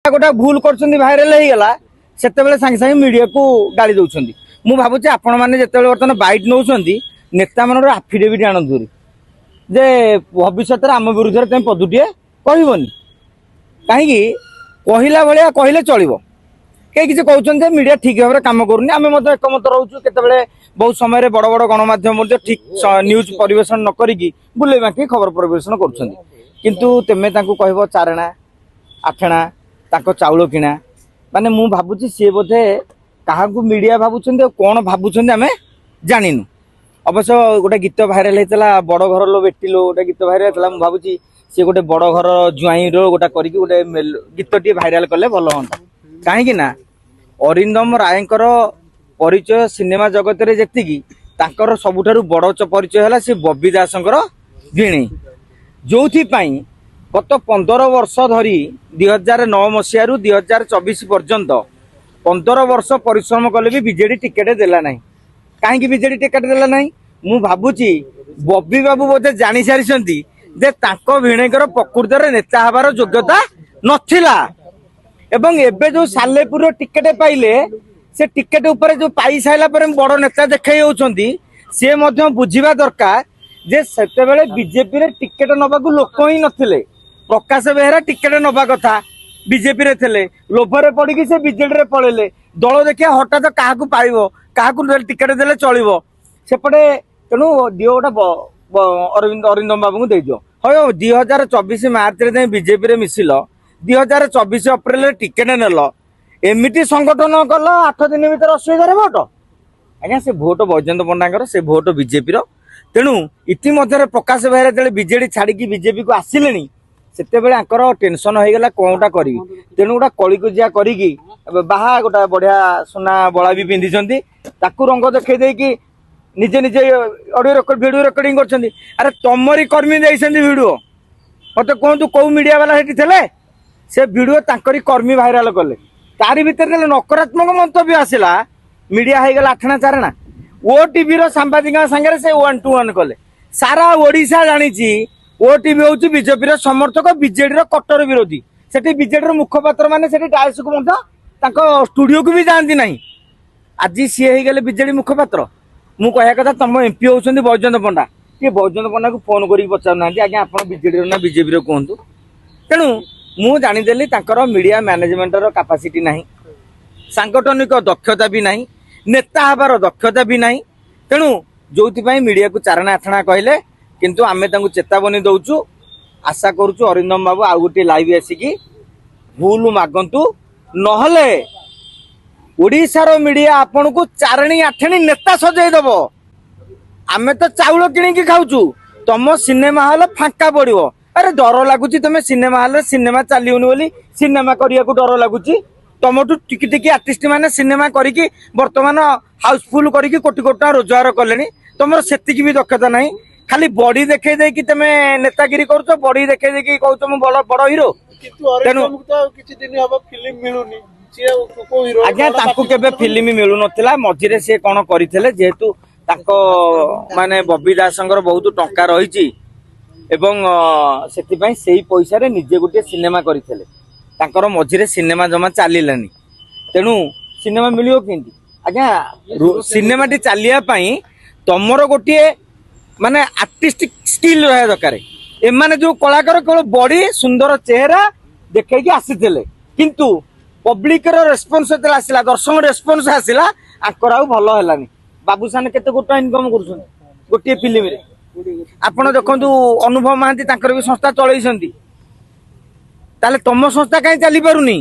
गोटे भूल कर भाइराल हो गला से सांगे सांगे मीडिया को गाड़ी दौरान मु भावुँ आपण मैंने जिते बर्तमान बैट नौ नेता मान आफिडेविट आणतु जे भविष्य आम विरुद्ध में तुम पदुटे कहबनी कहीं कहला भाया कहले चलो कई किसी कहते मीडिया ठीक भाव में कम करूनी आम एकमत रोचु केतबेले बहुत समय बड़ बड़ गणमाध्यम ठीक न्यूज परिवेशन न करी बुले बाकी खबर परिवेशन करुँच कहब चारणा आठणा चाउल किणा माने मु भावुँ सी बोधे क्या मीडिया भावुं कौन भावुं आम जानिनु अवश्य गोटे गीत भाइराल होता बड़ घर लो बेटी लो गोटे गीत भाइराल होता मुझे भावुँ सी गोटे बड़ घर जुआई रोटा कर गोटे गीत टी भाइराल कले भल हाँ कहीं अरिंदम रायकर परिचय सिनेमा जगत रे जेतिकी तांकर सबुठारु बड़ परिचय है सी बबी दासंकर भिणे जो गत 15 वर्ष धरी 2009 मसीह 2024 पर्यंत 15 वर्ष परिश्रम कले भी बीजेडी टिकेट देला नहीं कहीं बीजेडी टिकेट देला नहीं मु भावुची बबी बाबू बोधे जानी सारी जे तांको भिणेकर प्रकृत नेता हबार योग्यता नथिला एवं एबे जो सालेपुर टिकेट पाइले से टिकेट ऊपर जो पाई साइला पर बड़ नेता देखई होउछंती से मध्य बुझिबा दरकार जे सेतेबेले बीजेपी रे टिकेट नबाकू लोक ही नथिले प्रकाश बेहरा टिकेट नबा कथा बीजेपी रे थिले लोभरे पड़ी से बीजेडी रे पळेले दल देखिया हठात काहाकू पाइबो काहाकू टिकेट देले चलिबो सेपटे तेणु दियो गोटा अरिंदम बाबू को दे दियो हो 2024 मार्च रे बीजेपी रे मिसिल 2024 अप्रैल टिकेट नेल एमती संगठन कल 8 दिन भर 80,000 भोट आज्ञा से भोट बैजयंत पंडा से भोट बीजेपी तेणु इतिमध्य प्रकाश बेहरा जो बीजेडी छाड़ी बीजेपी को आसिले से टेंशन हो गला कौनटा करी तेणु गोटा कलिकुजिया करी बाहा गोटा बढ़िया सुना बड़ा भी पिंधि रंग देखई कि निजे निजे ऑडियो रेकर्ड वीडियो रेकर्डिंग कर अरे तमरी कर्मी जाइछन्ती वीडियो मत कहतु कौ मीडिया वाला हेटी थे से वीडियो तांकरी कर्मी भाइराल कले तारी भितर नकारात्मक मंतव्य आसला मीडिया हो गला आठना चारणा ओटीवी सांबादिक सागर से 1-to-1 कले सारा ओडिशा जानी ओटीवी हूँ बीजेपी समर्थक बीजेडी कट्टर विरोधी से बीजेडी मुखपात्र मैंने डायस को स्टूडियो को भी जाती ना आज सी हो गले बीजेडी मुखपात्र मु कह कथा तुम एमपी होती बैजयंत पंडा कि बैजयंत पंडा को फोन कर पचार आज्ञा आप बीजेडी ना बीजेपी कहतु तेणु मु जानीदेली मीडिया मैनेजमेंट कैपेसिटी नहीं सांगठनिक दक्षता भी नहीं नेता हबार दक्षता भी नहीं तेणु जो मीडिया को चारणा आठना कहले किंतु आमे चेतावनी दौचु आशा करुचु अरिंदम बाबू आउ गोटे लाइव आसिकी भूल मागंतु नहले ओडिशार मीडिया आपन को चारणी आठणी नेता सजैदब आमे तो चाउल किणी खाऊचु तुम सिनेमा हॉल फांका पड़ो अरे डर लगुच तुम सिनेमा हॉल सिनेमा चलियोनी बोली सिनेमा करिया को डर लगुच तुमठू टिकी टिकी आर्टिस्ट मैंने सिनेमा करी बर्तमान हाउसफुल करी कोटी कोटी टाँग रोजगार कले तुम से भी दक्षता नहीं खाली बॉडी देखे दे कि तुम नेतागिरी कर बॉडी देखे दे कि कहूँ मुझ बड़ बड़ हिरो तेणु आज्ञा केबे फिल्म मिलू नथिला मझिरे से कौन करथिले जेहेतु माने बबी दासंगर बहुत टंका रही एवं सेतिपई सेही पैसा रे निजे गोटे सिनेमा करथिले तांकर मझिरे सिनेमा जमा चलिलानी तेणु सिनेमा मिलियो केंती आज्ञा सिनेमा टी चलिया पई तमरो गोटे माने आर्टिस्टिक स्किल रहा दरकार एमाने जो कलाकार केवल बॉडी सुंदर चेहरा देखै आसीथिले किंतु पब्लिक रेस्पॉन्स आसला दर्शक रेस्पॉन्स आसला आंकर आउ भल हेलानी बाबूसान केते गोटा इनकम करूछन गोटे फिल्म रे आपण देखंतु अनुभव महांती तांकर भी संस्था चलैछंती ताले तम संस्था काई चली पारुनी।